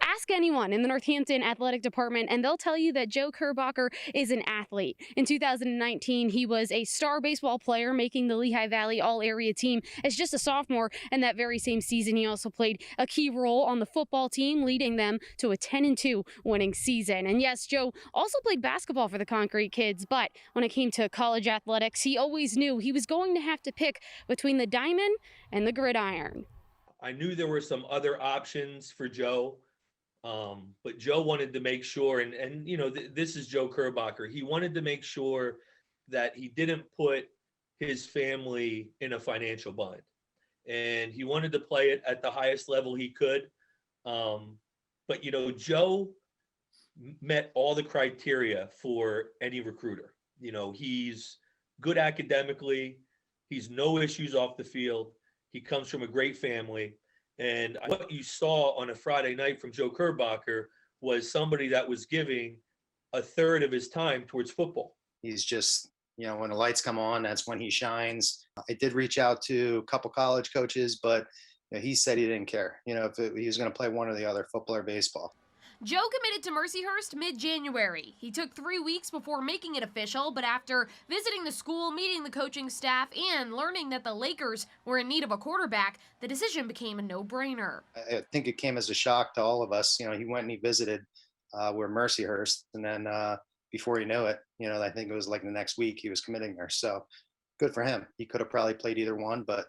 Ask anyone in the Northampton athletic department, and they'll tell you that Joe Kerbacher is an athlete. In 2019, he was a star baseball player, making the Lehigh Valley All-Area team as just a sophomore. And that very same season, he also played a key role on the football team, leading them to a 10-2 winning season. And yes, Joe also played basketball for the Concrete Kids, but when it came to college athletics, he always knew he was going to have to pick between the diamond and the gridiron. I knew there were some other options for Joe. But Joe wanted to make sure, and this is Joe Kerbacher. He wanted to make sure that he didn't put his family in a financial bind, and he wanted to play it at the highest level he could. But Joe met all the criteria for any recruiter. He's good academically. He's no issues off the field. He comes from a great family. And what you saw on a Friday night from Joe Kerbacher was somebody that was giving a third of his time towards football. He's just, when the lights come on, that's when he shines. I did reach out to a couple college coaches, but he said he didn't care, if he was going to play one or the other, football or baseball. Joe committed to Mercyhurst mid-January. He took 3 weeks before making it official, but after visiting the school, meeting the coaching staff, and learning that the Lakers were in need of a quarterback, the decision became a no-brainer. I think it came as a shock to all of us. He went and he visited where Mercyhurst, and then before you know it, I think it was like the next week he was committing there. So good for him. He could have probably played either one, but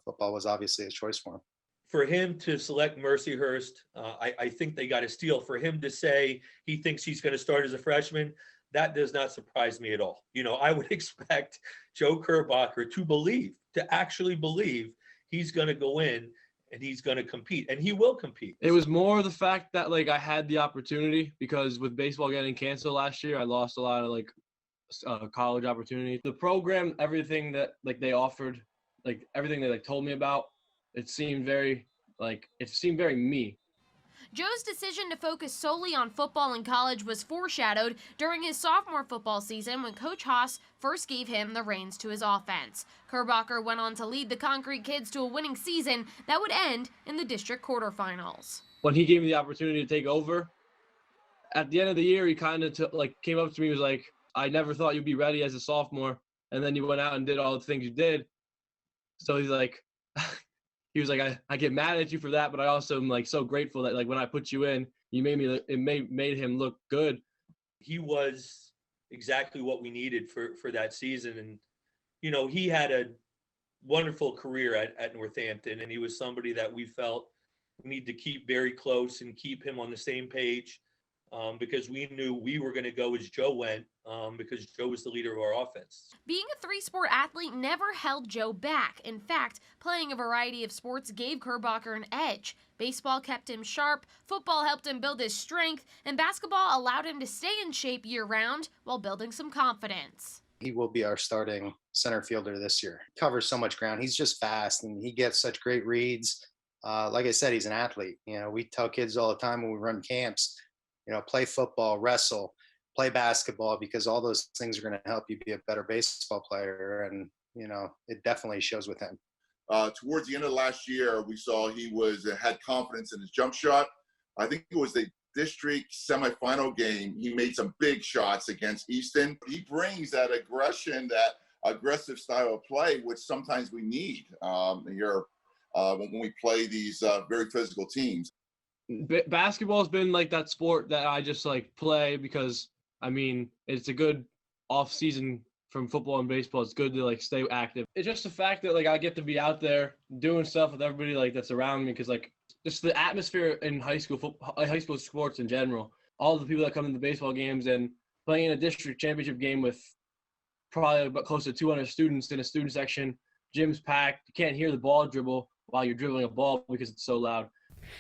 football was obviously a choice for him. For him to select Mercyhurst, I think they got a steal. For him to say he thinks he's going to start as a freshman, that does not surprise me at all. I would expect Joe Kerbacher to actually believe he's going to go in and he's going to compete, and he will compete. It was more the fact that I had the opportunity, because with baseball getting canceled last year, I lost a lot of college opportunities. The program, everything that they offered, everything they told me about, it seemed very me. Joe's decision to focus solely on football in college was foreshadowed during his sophomore football season when Coach Haas first gave him the reins to his offense. Kerbacher went on to lead the Concrete Kids to a winning season that would end in the district quarterfinals. When he gave me the opportunity to take over, at the end of the year, he kind of came up to me and was like, I never thought you'd be ready as a sophomore, and then you went out and did all the things you did. So he's like, he was like, I get mad at you for that, but I also am so grateful that when I put you in, you made him look good. He was exactly what we needed for that season. And, he had a wonderful career at Northampton, and he was somebody that we felt we need to keep very close and keep him on the same page, because we knew we were going to go as Joe went, because Joe was the leader of our offense. Being a three-sport athlete never held Joe back. In fact, playing a variety of sports gave Kerbacher an edge. Baseball kept him sharp, football helped him build his strength, and basketball allowed him to stay in shape year-round while building some confidence. He will be our starting center fielder this year. He covers so much ground. He's just fast, and he gets such great reads. Like I said, he's an athlete. We tell kids all the time when we run camps, play football, wrestle, play basketball, because all those things are going to help you be a better baseball player. And, it definitely shows with him. Towards the end of last year, we saw he had confidence in his jump shot. I think it was the district semifinal game. He made some big shots against Easton. He brings that aggression, that aggressive style of play, which sometimes we need here when we play these very physical teams. Basketball's been that sport that I just play because it's a good off season from football and baseball. It's good to stay active. It's just the fact that I get to be out there doing stuff with everybody that's around me, because just the atmosphere in high school sports in general. All the people that come to the baseball games and playing in a district championship game with probably about close to 200 students in a student section, gym's packed. You can't hear the ball dribble while you're dribbling a ball because it's so loud.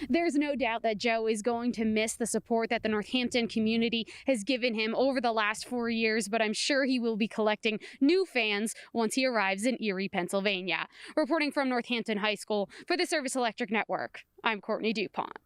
There's no doubt that Joe is going to miss the support that the Northampton community has given him over the last 4 years, but I'm sure he will be collecting new fans once he arrives in Erie, Pennsylvania. Reporting from Northampton High School for the Service Electric Network, I'm Courtney DuPont.